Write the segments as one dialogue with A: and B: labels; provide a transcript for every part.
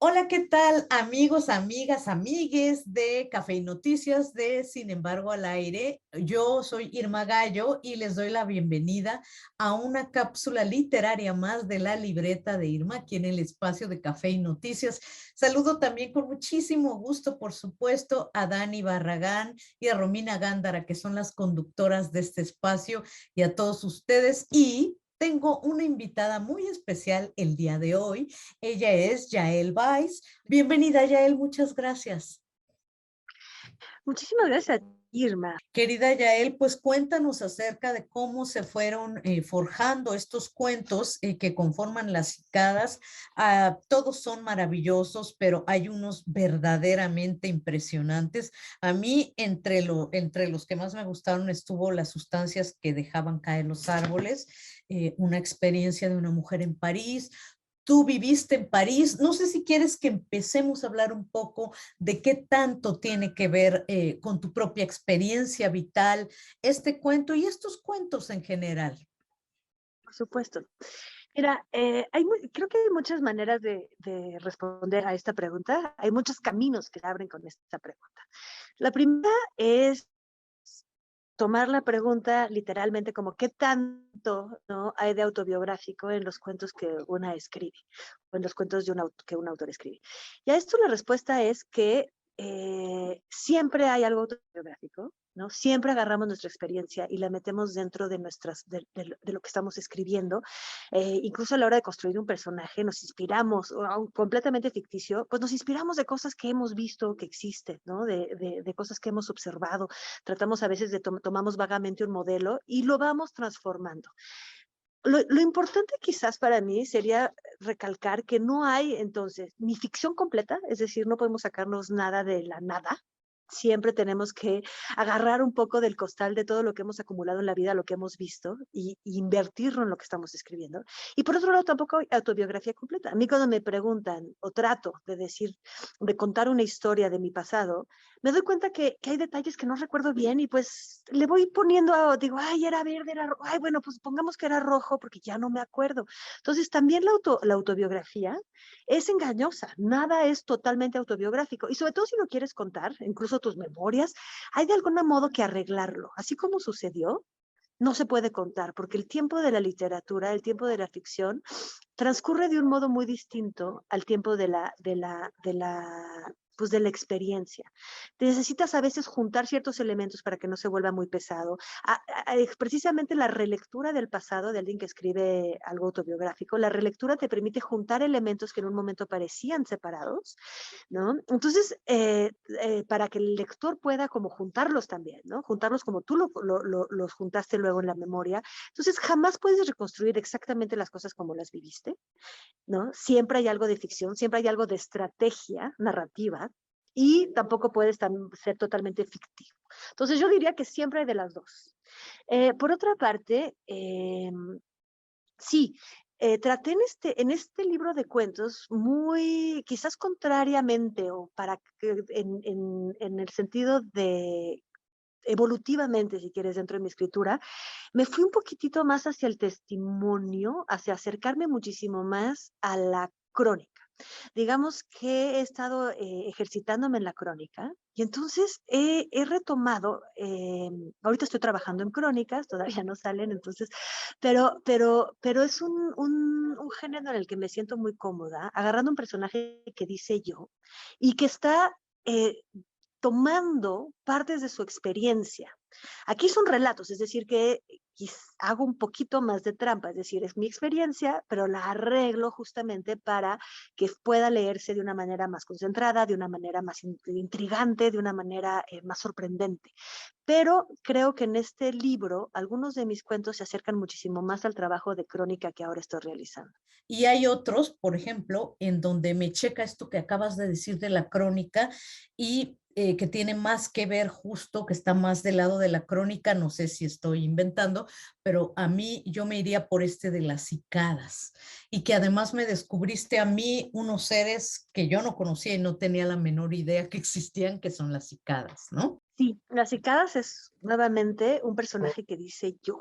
A: Hola, ¿qué tal, amigos, amigas, amigues de Café y Noticias de Sin embargo al aire? Yo soy Irma Gallo y les doy la bienvenida a una cápsula literaria más de la libreta de Irma aquí en el espacio de Café y Noticias. Saludo también con muchísimo gusto, por supuesto, a Dani Barragán y a Romina Gándara, que son las conductoras de este espacio, y a todos ustedes. Y tengo una invitada muy especial el día de hoy. Ella es Yael Weiss. Bienvenida, Yael, muchas gracias.
B: Muchísimas gracias, Irma.
A: Querida Yael, pues cuéntanos acerca de cómo se fueron forjando estos cuentos que conforman Las Cicadas. Todos son maravillosos, pero hay unos verdaderamente impresionantes. A mí, entre los que más me gustaron estuvo Las sustancias que dejaban caer los árboles, una experiencia de una mujer en París. Tú viviste en París. No sé si quieres que empecemos a hablar un poco de qué tanto tiene que ver con tu propia experiencia vital este cuento y estos cuentos en general.
B: Por supuesto. Mira, creo que hay muchas maneras de responder a esta pregunta. Hay muchos caminos que se abren con esta pregunta. La primera es tomar la pregunta literalmente como qué tanto, ¿no?, hay de autobiográfico en los cuentos que una escribe, o en los cuentos de que un autor escribe. Y a esto la respuesta es que siempre hay algo autobiográfico, ¿no? Siempre agarramos nuestra experiencia y la metemos dentro de de lo que estamos escribiendo. Incluso a la hora de construir un personaje nos inspiramos, completamente ficticio, pues nos inspiramos de cosas que hemos visto que existen, ¿no? De cosas que hemos observado. Tratamos a veces tomamos vagamente un modelo y lo vamos transformando. Lo importante quizás para mí sería recalcar que no hay entonces ni ficción completa, es decir, no podemos sacarnos nada de la nada. Siempre tenemos que agarrar un poco del costal de todo lo que hemos acumulado en la vida, lo que hemos visto, y invertirlo en lo que estamos escribiendo. Y por otro lado, tampoco hay autobiografía completa. A mí cuando me preguntan o trato de decir, de contar una historia de mi pasado, me doy cuenta que hay detalles que no recuerdo bien y pues le voy poniendo, digo, ay, era verde, era rojo, ay, bueno, pues pongamos que era rojo porque ya no me acuerdo. Entonces, también la autobiografía es engañosa, nada es totalmente autobiográfico. Y sobre todo si lo quieres contar, incluso tus memorias, hay de algún modo que arreglarlo. Así como sucedió, no se puede contar, porque el tiempo de la literatura, el tiempo de la ficción, transcurre de un modo muy distinto al tiempo pues de la experiencia. Necesitas a veces juntar ciertos elementos para que no se vuelva muy pesado. Precisamente la relectura del pasado de alguien que escribe algo autobiográfico, la relectura te permite juntar elementos que en un momento parecían separados, ¿no? Entonces, para que el lector pueda como juntarlos también, ¿no? Juntarlos como tú los juntaste luego en la memoria. Entonces, jamás puedes reconstruir exactamente las cosas como las viviste, ¿no? Siempre hay algo de ficción, siempre hay algo de estrategia narrativa y tampoco puedes ser totalmente fictivo. Entonces, yo diría que siempre hay de las dos. Por otra parte, sí, traté en este libro de cuentos muy, quizás contrariamente o en el sentido de evolutivamente, si quieres, dentro de mi escritura, me fui un poquitito más hacia el testimonio, hacia acercarme muchísimo más a la crónica. Digamos que he estado ejercitándome en la crónica y entonces he retomado, ahorita estoy trabajando en crónicas, todavía no salen, entonces, pero es un género en el que me siento muy cómoda, agarrando un personaje que dice yo y que está tomando partes de su experiencia. Aquí son relatos, es decir, que hago un poquito más de trampa, es decir, es mi experiencia, pero la arreglo justamente para que pueda leerse de una manera más concentrada, de una manera más intrigante, de una manera más sorprendente. Pero creo que en este libro algunos de mis cuentos se acercan muchísimo más al trabajo de crónica que ahora estoy realizando.
A: Y hay otros, por ejemplo, en donde me checa esto que acabas de decir de la crónica y que tiene más que ver justo, que está más del lado de la crónica, no sé si estoy inventando, pero a mí yo me iría por este de las cicadas y que además me descubriste a mí unos seres que yo no conocía y no tenía la menor idea que existían, que son las cicadas, ¿no?
B: Sí, Las Cicadas es nuevamente un personaje que dice yo.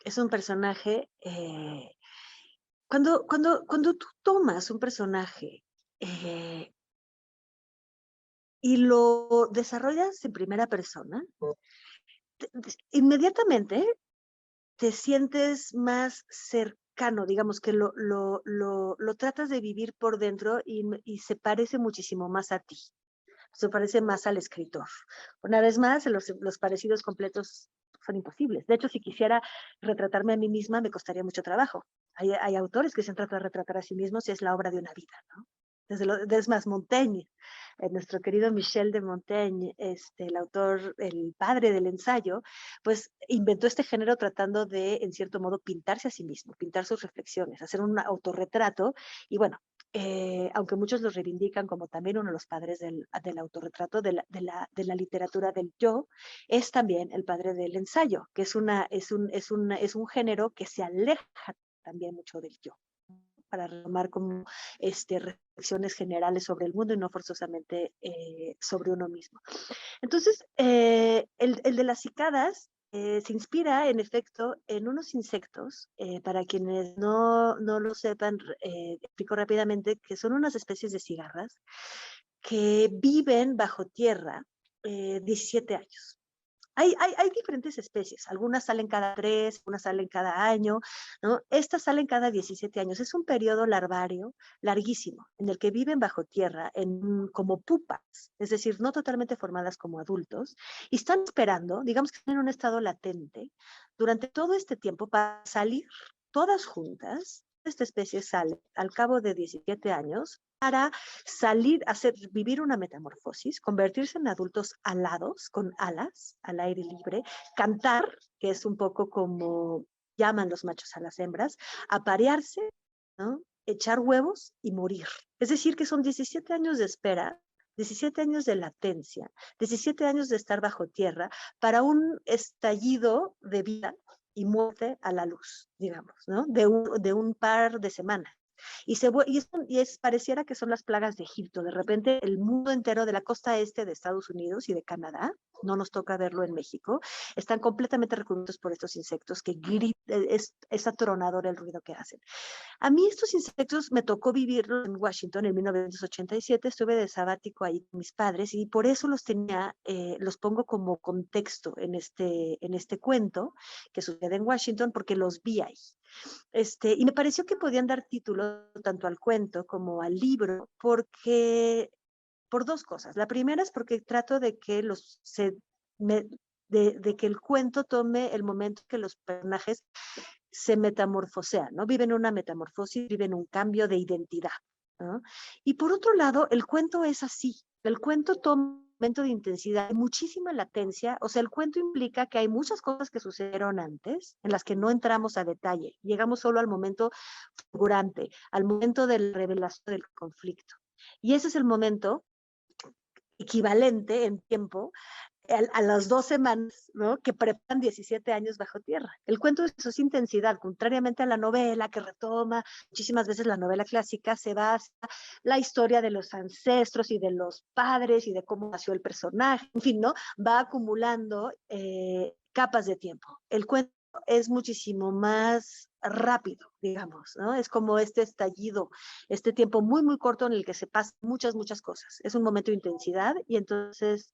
B: Es un personaje, cuando tú tomas un personaje eh, y lo desarrollas en primera persona, inmediatamente te sientes más cercano, digamos que lo tratas de vivir por dentro y se parece muchísimo más a ti, se parece más al escritor. Una vez más, los parecidos completos son imposibles. De hecho, si quisiera retratarme a mí misma, me costaría mucho trabajo. Hay autores que se han tratado de retratar a sí mismos y es la obra de una vida, ¿no? Es más, Montaigne, nuestro querido Michel de Montaigne, el autor, el padre del ensayo, pues inventó este género tratando de, en cierto modo, pintarse a sí mismo, pintar sus reflexiones, hacer un autorretrato. Y bueno, aunque muchos los reivindican como también uno de los padres del autorretrato, de la literatura del yo, es también el padre del ensayo, que es un género que se aleja también mucho del yo, para retomar como reflexiones generales sobre el mundo y no forzosamente sobre uno mismo. Entonces, el de las cicadas se inspira, en efecto, en unos insectos, para quienes no lo sepan, explico rápidamente, que son unas especies de cigarras que viven bajo tierra 17 años. Hay diferentes especies, algunas salen cada 3, algunas salen cada año, ¿no? Estas salen cada 17 años. Es un periodo larvario larguísimo, en el que viven bajo tierra como pupas, es decir, no totalmente formadas como adultos, y están esperando, digamos que están en un estado latente, durante todo este tiempo para salir todas juntas. Esta especie sale al cabo de 17 años para salir, vivir una metamorfosis, convertirse en adultos alados, con alas, al aire libre, cantar, que es un poco como llaman los machos a las hembras, aparearse, ¿no? Echar huevos y morir. Es decir, que son 17 años de espera, 17 años de latencia, 17 años de estar bajo tierra para un estallido de vida y muerte a la luz, digamos, ¿no? De un par de semanas. Pareciera que son las plagas de Egipto. De repente, el mundo entero de la costa este de Estados Unidos y de Canadá, no nos toca verlo en México, están completamente recubiertos por estos insectos que gritan, es atronador el ruido que hacen. A mí estos insectos me tocó vivirlos en Washington en 1987, estuve de sabático ahí con mis padres y por eso los pongo como contexto en este cuento que sucede en Washington, porque los vi ahí. Y me pareció que podían dar título tanto al cuento como al libro, por dos cosas. La primera es porque trato de que de que el cuento tome el momento que los personajes se metamorfosean, ¿no? Viven una metamorfosis, viven un cambio de identidad, ¿no? Y por otro lado, el cuento es así. El cuento toma un momento de intensidad, muchísima latencia. O sea, el cuento implica que hay muchas cosas que sucedieron antes, en las que no entramos a detalle. Llegamos solo al momento fulgurante, al momento de la revelación del conflicto. Y ese es el momento equivalente en tiempo a las 2 semanas, ¿no? Que preparan 17 años bajo tierra. El cuento es su intensidad, contrariamente a la novela que retoma, muchísimas veces la novela clásica se basa en la historia de los ancestros y de los padres y de cómo nació el personaje, en fin, ¿no? Va acumulando capas de tiempo. El cuento es muchísimo más rápido, digamos, ¿no? Es como este estallido, este tiempo muy, muy corto en el que se pasan muchas, muchas cosas. Es un momento de intensidad y entonces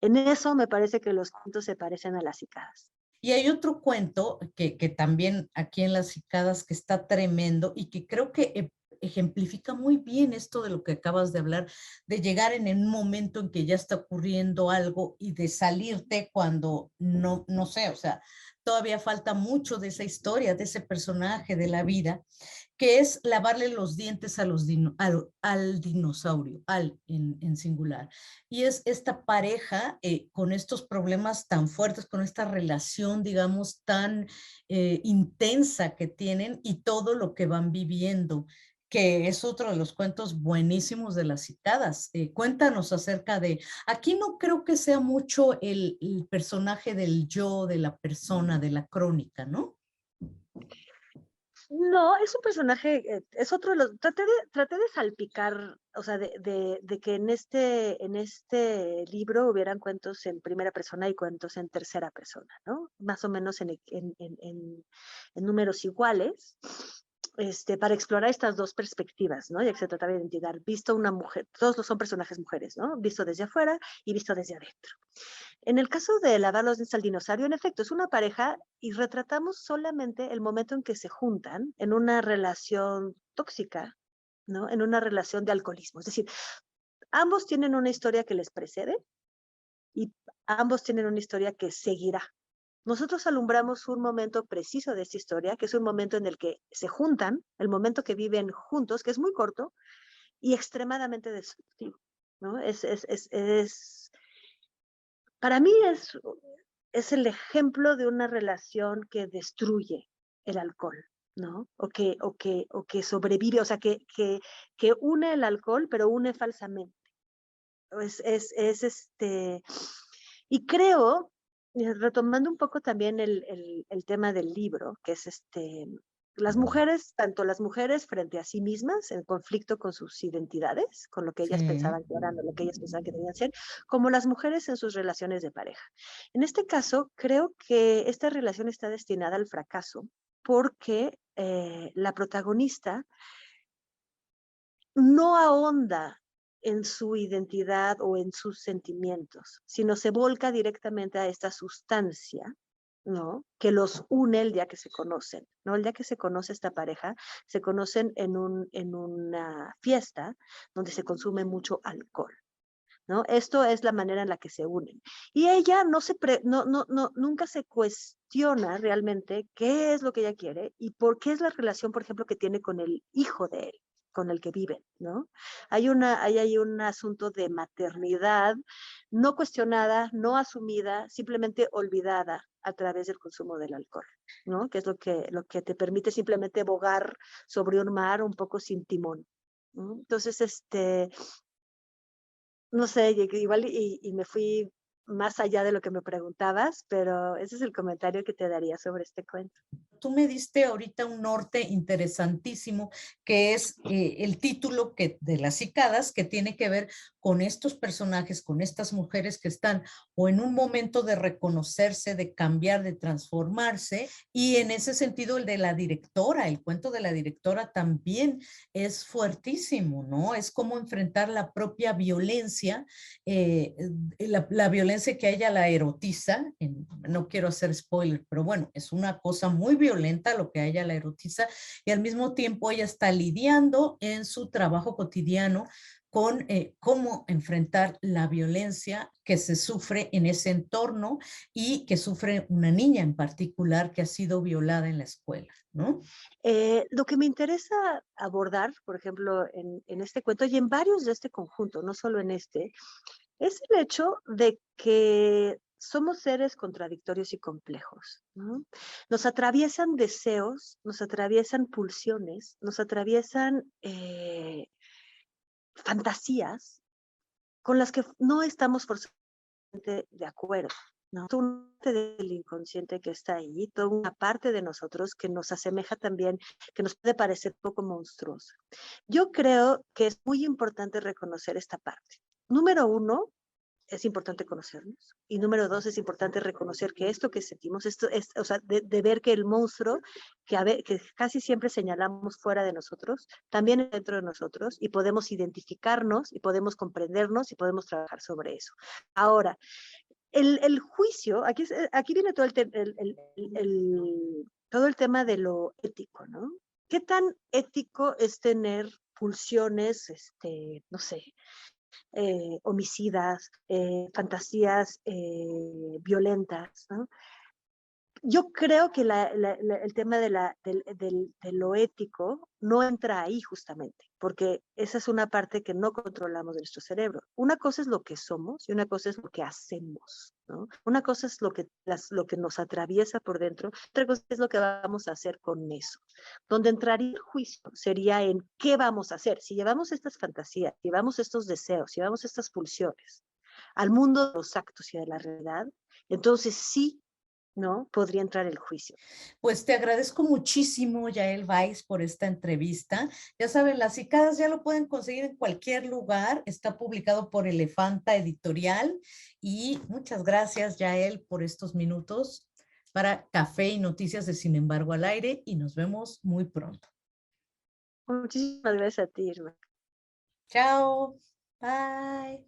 B: en eso me parece que los cuentos se parecen a las cicadas.
A: Y hay otro cuento que también aquí en Las Cicadas que está tremendo y que creo que ejemplifica muy bien esto de lo que acabas de hablar, de llegar en un momento en que ya está ocurriendo algo y de salirte cuando no sé, o sea, todavía falta mucho de esa historia, de ese personaje, de la vida, que es lavarle los dientes al dinosaurio, en singular. Y es esta pareja con estos problemas tan fuertes, con esta relación, digamos, tan intensa que tienen y todo lo que van viviendo, que es otro de los cuentos buenísimos de Las Cicadas. Cuéntanos acerca de, aquí no creo que sea mucho el personaje del yo, de la persona, de la crónica, ¿no?
B: No, es un personaje, es otro de los, traté de salpicar, o sea, de que en este libro hubieran cuentos en primera persona y cuentos en tercera persona, ¿no? Más o menos en números iguales. para explorar estas dos perspectivas, ¿no? Ya que se trataba de identidad, visto una mujer, todos son personajes mujeres, ¿no? Visto desde afuera y visto desde adentro. En el caso de Lavar los dientes al dinosaurio, en efecto, es una pareja y retratamos solamente el momento en que se juntan en una relación tóxica, ¿no? En una relación de alcoholismo. Es decir, ambos tienen una historia que les precede y ambos tienen una historia que seguirá. Nosotros alumbramos un momento preciso de esta historia, que es un momento en el que se juntan, el momento que viven juntos, que es muy corto y extremadamente destructivo, ¿no? Para mí es el ejemplo de una relación que destruye el alcohol, ¿no? O que sobrevive, o sea, que une el alcohol, pero une falsamente. Es y creo, retomando un poco también el tema del libro, que es las mujeres, tanto las mujeres frente a sí mismas, en conflicto con sus identidades, con lo que ellas
A: Sí,
B: pensaban que eran o lo que ellas pensaban que debían ser, como las mujeres en sus relaciones de pareja. En este caso, creo que esta relación está destinada al fracaso porque la protagonista no ahonda en su identidad o en sus sentimientos, sino se volca directamente a esta sustancia, ¿no? Que los une el día que se conocen, ¿no? El día que se conoce esta pareja, se conocen en una fiesta donde se consume mucho alcohol, ¿no? Esto es la manera en la que se unen. Y ella nunca se cuestiona realmente qué es lo que ella quiere y por qué es la relación, por ejemplo, que tiene con el hijo de él, con el que viven, ¿no? Hay un asunto de maternidad no cuestionada, no asumida, simplemente olvidada a través del consumo del alcohol, ¿no? Que es lo que te permite simplemente bogar sobre un mar un poco sin timón, ¿no? Entonces, no sé, igual y me fui más allá de lo que me preguntabas, pero ese es el comentario que te daría sobre este cuento.
A: tú me diste ahorita un norte interesantísimo, que es el título de Las Cicadas, que tiene que ver con estos personajes, con estas mujeres que están o en un momento de reconocerse, de cambiar, de transformarse, y en ese sentido el de la directora, el cuento de la directora también es fuertísimo, ¿no? Es como enfrentar la propia violencia, la violencia que a ella la erotiza, no quiero hacer spoiler, pero bueno, es una cosa muy violenta lo que a ella la erotiza y al mismo tiempo ella está lidiando en su trabajo cotidiano con cómo enfrentar la violencia que se sufre en ese entorno y que sufre una niña en particular que ha sido violada en la escuela, ¿no?
B: Lo que me interesa abordar, por ejemplo, en este cuento y en varios de este conjunto, no solo en este, es el hecho de que somos seres contradictorios y complejos, ¿no? Nos atraviesan deseos, nos atraviesan pulsiones, nos atraviesan fantasías con las que no estamos forzosamente de acuerdo, ¿no? Toda una parte del inconsciente que está ahí, toda una parte de nosotros que nos asemeja también, que nos puede parecer poco monstruosa. Yo creo que es muy importante reconocer esta parte. Número uno, es importante conocernos. Y número dos, es importante reconocer que esto que sentimos, esto es, o sea, de ver que el monstruo que casi siempre señalamos fuera de nosotros, también es dentro de nosotros y podemos identificarnos y podemos comprendernos y podemos trabajar sobre eso. Ahora, el juicio, aquí viene todo el tema de lo ético, ¿no? ¿Qué tan ético es tener pulsiones, no sé, homicidas, fantasías violentas, ¿no? Yo creo que el tema de lo ético no entra ahí justamente, porque esa es una parte que no controlamos de nuestro cerebro. Una cosa es lo que somos y una cosa es lo que hacemos, ¿no? Una cosa es lo que nos atraviesa por dentro, otra cosa es lo que vamos a hacer con eso. Donde entraría el juicio sería en qué vamos a hacer. Si llevamos estas fantasías, llevamos estos deseos, llevamos estas pulsiones al mundo de los actos y de la realidad, entonces sí, ¿no? Podría entrar el juicio.
A: Pues te agradezco muchísimo, Yael Vais, por esta entrevista. Ya saben, Las Cicadas ya lo pueden conseguir en cualquier lugar. Está publicado por Elefanta Editorial. Y muchas gracias, Yael, por estos minutos para Café y Noticias de Sin embargo al aire. Y nos vemos muy pronto.
B: Muchísimas gracias a ti, Irma.
A: Chao. Bye.